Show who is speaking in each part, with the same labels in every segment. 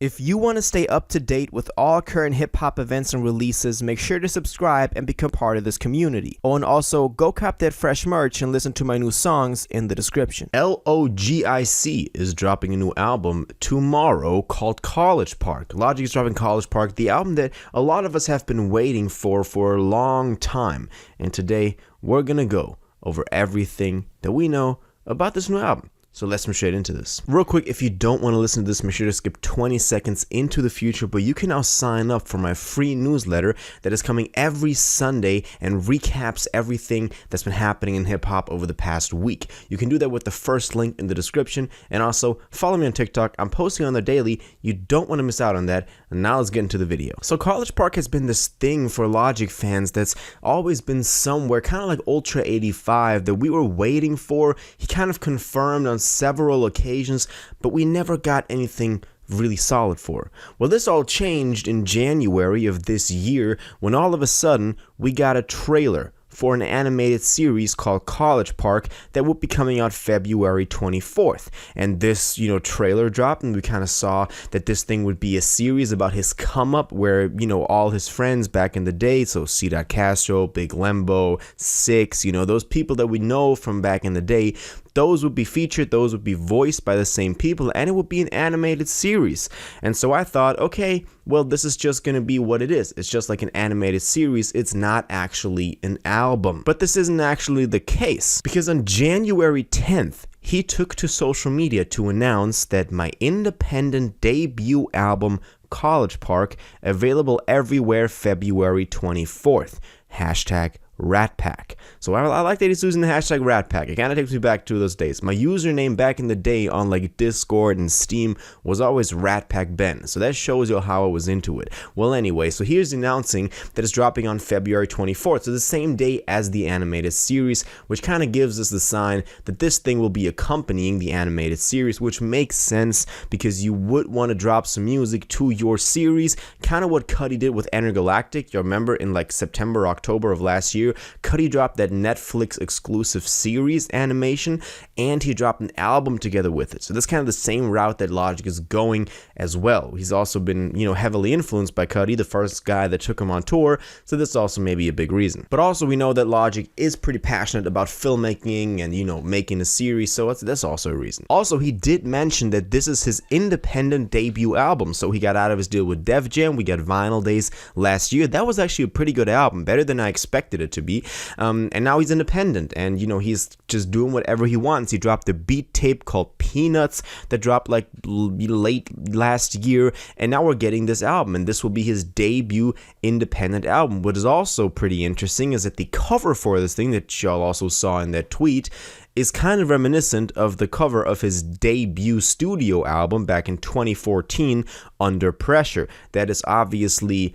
Speaker 1: If you want to stay up to date with all current hip-hop events and releases, make sure to subscribe and become part of this community. Oh, and also, go cop that fresh merch and listen to my new songs in the description.
Speaker 2: LOGIC is dropping a new album tomorrow called College Park. Logic is dropping College Park, the album that a lot of us have been waiting for a long time. And today, we're gonna go over everything that we know about this new album. So let's move straight into this. Real quick, if you don't want to listen to this, make sure to skip 20 seconds into the future, but you can now sign up for my free newsletter that is coming every Sunday and recaps everything that's been happening in hip-hop over the past week. You can do that with the first link in the description, and also follow me on TikTok. I'm posting on there daily. You don't want to miss out on that. And now let's get into the video. So College Park has been this thing for Logic fans that's always been somewhere, kind of like Ultra 85, that we were waiting for. He kind of confirmed on several occasions, but we never got anything really solid for. Well, this all changed in January of this year when all of a sudden we got a trailer for an animated series called College Park that would be coming out February 24th. And this, trailer dropped, and we kind of saw that this thing would be a series about his come up where, all his friends back in the day, so C. Castro, Big Lembo, Six, those people that we know from back in the day, those would be featured, those would be voiced by the same people, and it would be an animated series. And so I thought, okay, well, this is just going to be what it is. It's just like an animated series. It's not actually an album. But this isn't actually the case, because on January 10th, he took to social media to announce that my independent debut album, College Park, available everywhere February 24th. Hashtag Rat Pack. So I like that he's using the hashtag Rat Pack. It kind of takes me back to those days. My username back in the day on like Discord and Steam was always Rat Pack Ben. So that shows you how I was into it. Well, anyway, so here's announcing that it's dropping on February 24th. So the same day as the animated series, which kind of gives us the sign that this thing will be accompanying the animated series, which makes sense because you would want to drop some music to your series. Kind of what Cudi did with Intergalactic. You remember in like September, October of last year, Cudi dropped that Netflix exclusive series animation, and he dropped an album together with it. So that's kind of the same route that Logic is going as well. He's also been, heavily influenced by Cudi, the first guy that took him on tour, so that's also maybe a big reason. But also we know that Logic is pretty passionate about filmmaking and, making a series, so that's also a reason. Also, he did mention that this is his independent debut album, so he got out of his deal with Def Jam. We got Vinyl Days last year. That was actually a pretty good album, better than I expected it to be. And now he's independent, and he's just doing whatever he wants. He dropped a beat tape called Peanuts that dropped like late last year, and now we're getting this album, and this will be his debut independent album. What is also pretty interesting is that the cover for this thing that y'all also saw in that tweet is kind of reminiscent of the cover of his debut studio album back in 2014, Under Pressure. That is obviously,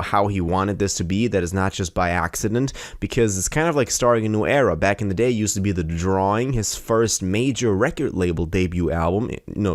Speaker 2: how he wanted this to be. That is not just by accident, because it's kind of like starting a new era. Back in the day, it used to be The Drawing, his first major record label debut album,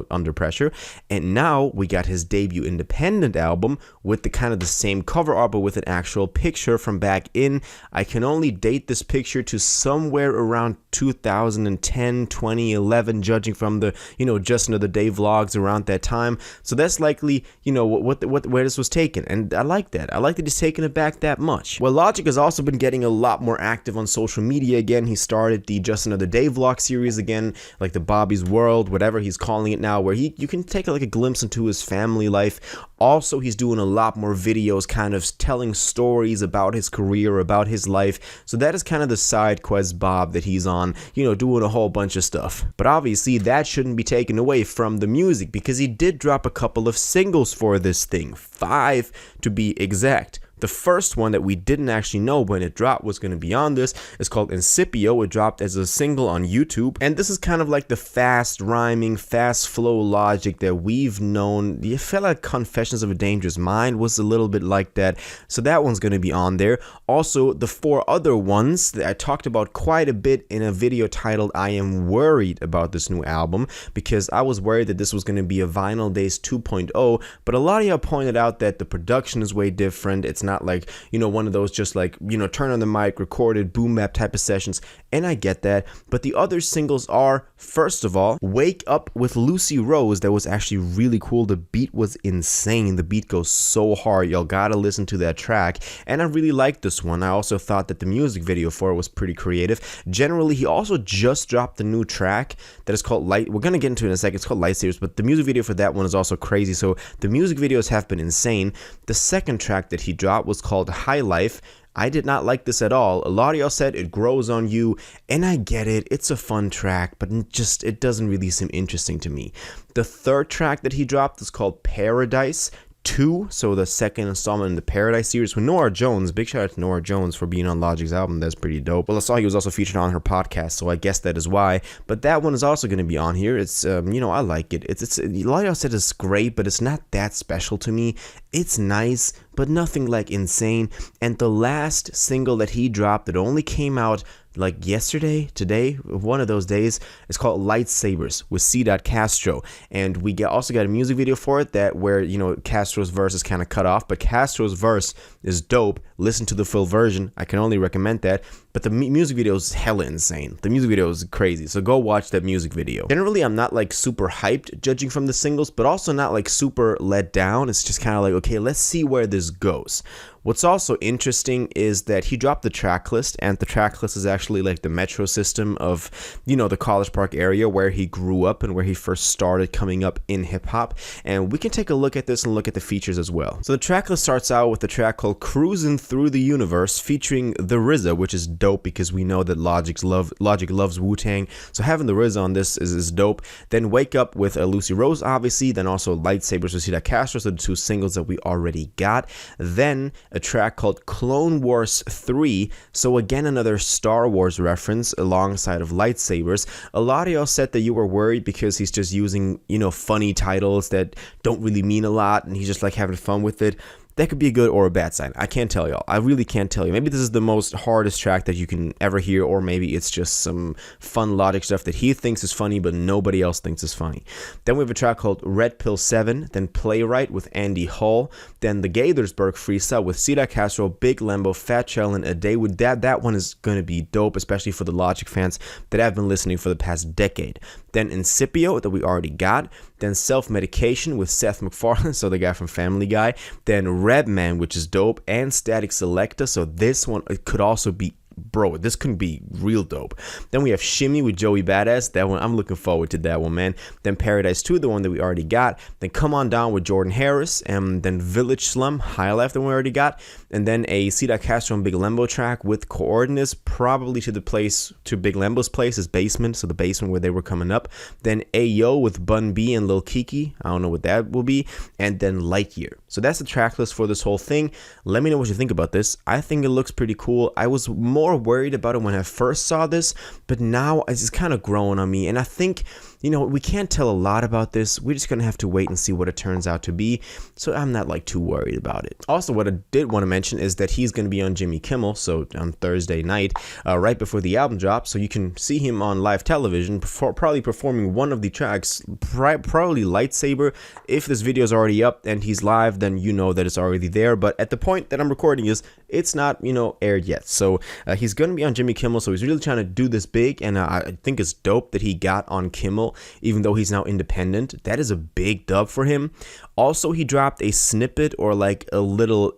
Speaker 2: Under Pressure. And now we got his debut independent album with the kind of the same cover art, but with an actual picture from back in. I can only date this picture to somewhere around 2010, 2011, judging from the, Just Another Day vlogs around that time. So that's likely, where this was taken. And I like that. I like that he's taking it back that much. Well, Logic has also been getting a lot more active on social media again. He started the Just Another Day vlog series again, like the Bobby's World, whatever he's calling it now, where you can take like a glimpse into his family life. Also, he's doing a lot more videos kind of telling stories about his career, about his life. So that is kind of the side quest Bob that he's on, doing a whole bunch of stuff. But obviously that shouldn't be taken away from the music, because he did drop a couple of singles for this thing, 5 to be exact. The first one that we didn't actually know when it dropped was going to be on this is called Incipio. It dropped as a single on YouTube. And this is kind of like the fast rhyming, fast flow Logic that we've known. You feel like Confessions of a Dangerous Mind was a little bit like that. So that one's going to be on there. Also, the 4 other ones that I talked about quite a bit in a video titled I Am Worried About This New Album, because I was worried that this was going to be a Vinyl Days 2.0. But a lot of y'all pointed out that the production is way different. It's not like, one of those just like, turn on the mic, recorded, boom bap type of sessions. And I get that. But the other singles are, first of all, Wake Up with Lucy Rose. That was actually really cool. The beat was insane. The beat goes so hard. Y'all gotta listen to that track. And I really liked this one. I also thought that the music video for it was pretty creative. Generally, he also just dropped a new track that is called Light. We're gonna get into it in a second. It's called Lightsabers, but the music video for that one is also crazy. So the music videos have been insane. The second track that he dropped was called High Life. I did not like this at all. A lot of y'all said it grows on you, and I get it. It's a fun track, but it doesn't really seem interesting to me. The third track that he dropped is called Paradise 2, so the second installment in the Paradise series with Nora Jones. Big shout out to Nora Jones for being on Logic's album. That's pretty dope. Well, I saw he was also featured on her podcast, so I guess that is why. But that one is also going to be on here. It's I like it. It's a lot of y'all said it's great, but it's not that special to me. It's nice, but nothing like insane. And the last single that he dropped that only came out like yesterday, today, one of those days, is called Lightsabers with C. Castro. And we also got a music video for it where Castro's verse is kind of cut off, but Castro's verse is dope. Listen to the full version. I can only recommend that. But the music video is hella insane. The music video is crazy, so go watch that music video. Generally, I'm not like super hyped judging from the singles, but also not like super let down. It's just kind of like, okay, let's see where this goes. What's also interesting is that he dropped the track list, and the track list is actually like the metro system of, the College Park area where he grew up and where he first started coming up in hip hop. And we can take a look at this and look at the features as well. So the track list starts out with a track called Cruising Through the Universe featuring the RZA, which is dope because we know that Logic loves Wu-Tang. So having the RZA on this is dope. Then Wake Up with Lucy Rose, obviously. Then also Lightsabers with C. Castro, so the two singles that we already got. Then a track called Clone Wars 3. So again, another Star Wars reference alongside of Lightsabers. A lot of y'all said that you were worried because he's just using, funny titles that don't really mean a lot and he's just like having fun with it. That could be a good or a bad sign. I can't tell y'all. I really can't tell you. Maybe this is the most hardest track that you can ever hear, or maybe it's just some fun Logic stuff that he thinks is funny, but nobody else thinks is funny. Then we have a track called Red Pill 7, then Playwright with Andy Hall, then the Gaithersburg Freestyle with C. Castro, Big Lembo, Fat Shell, and A Day with Dad. That one is going to be dope, especially for the Logic fans that have been listening for the past decade. Then Incipio that we already got. Then Self-Medication with Seth MacFarlane, so the guy from Family Guy. Then Redman, which is dope, and Static Selecta. So this one, it could also be, bro, this could be real dope. Then we have Shimmy with Joey Badass. That one, I'm looking forward to that one, man. Then Paradise 2, the one that we already got. Then Come On Down with Jordan Harris. And then Village Slum, High Life, that we already got. And then a C. Castro and Big Lembo track with Coordinates, probably to Big Lembo's place, his basement, so the basement where they were coming up. Then Ayo with Bun B and Lil Kiki. I don't know what that will be. And then Lightyear. So that's the track list for this whole thing. Let me know what you think about this. I think it looks pretty cool. I was more worried about it when I first saw this, but now it's kind of growing on me. And I think, we can't tell a lot about this. We're just going to have to wait and see what it turns out to be. So I'm not like too worried about it. Also, what I did want to mention is that he's going to be on Jimmy Kimmel, so on Thursday night, right before the album drops. So you can see him on live television, probably performing one of the tracks, probably Lightsaber. If this video is already up and he's live, then you know that it's already there. But at the point that I'm recording it's not, aired yet. So he's going to be on Jimmy Kimmel. So he's really trying to do this big. And I think it's dope that he got on Kimmel, even though he's now independent. That is a big dub for him. Also, he dropped a snippet or like a little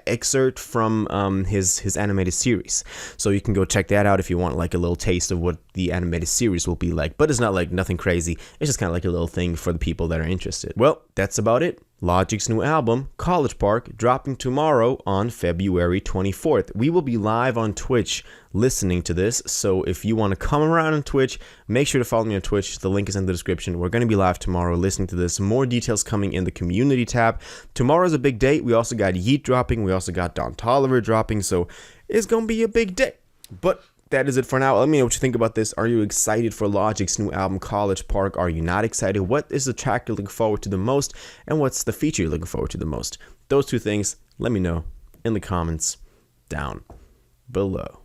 Speaker 2: excerpt from his animated series. So you can go check that out if you want like a little taste of what the animated series will be like. But it's not like nothing crazy. It's just kind of like a little thing for the people that are interested. Well, that's about it. Logic's new album, College Park, dropping tomorrow on February 24th. We will be live on Twitch listening to this, so if you want to come around on Twitch, make sure to follow me on Twitch. The link is in the description. We're going to be live tomorrow listening to this. More details coming in the community tab. Tomorrow's a big day. We also got Yeet dropping. We also got Don Toliver dropping, so it's going to be a big day. But that is it for now. Let me know what you think about this. Are you excited for Logic's new album, College Park? Are you not excited? What is the track you're looking forward to the most? And what's the feature you're looking forward to the most? Those two things, let me know in the comments down below.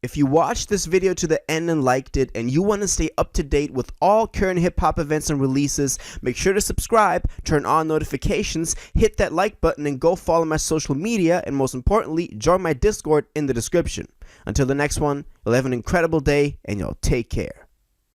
Speaker 1: If you watched this video to the end and liked it, and you want to stay up to date with all current hip-hop events and releases, make sure to subscribe, turn on notifications, hit that like button, and go follow my social media, and most importantly, join my Discord in the description. Until the next one, you'll have an incredible day, and y'all take care.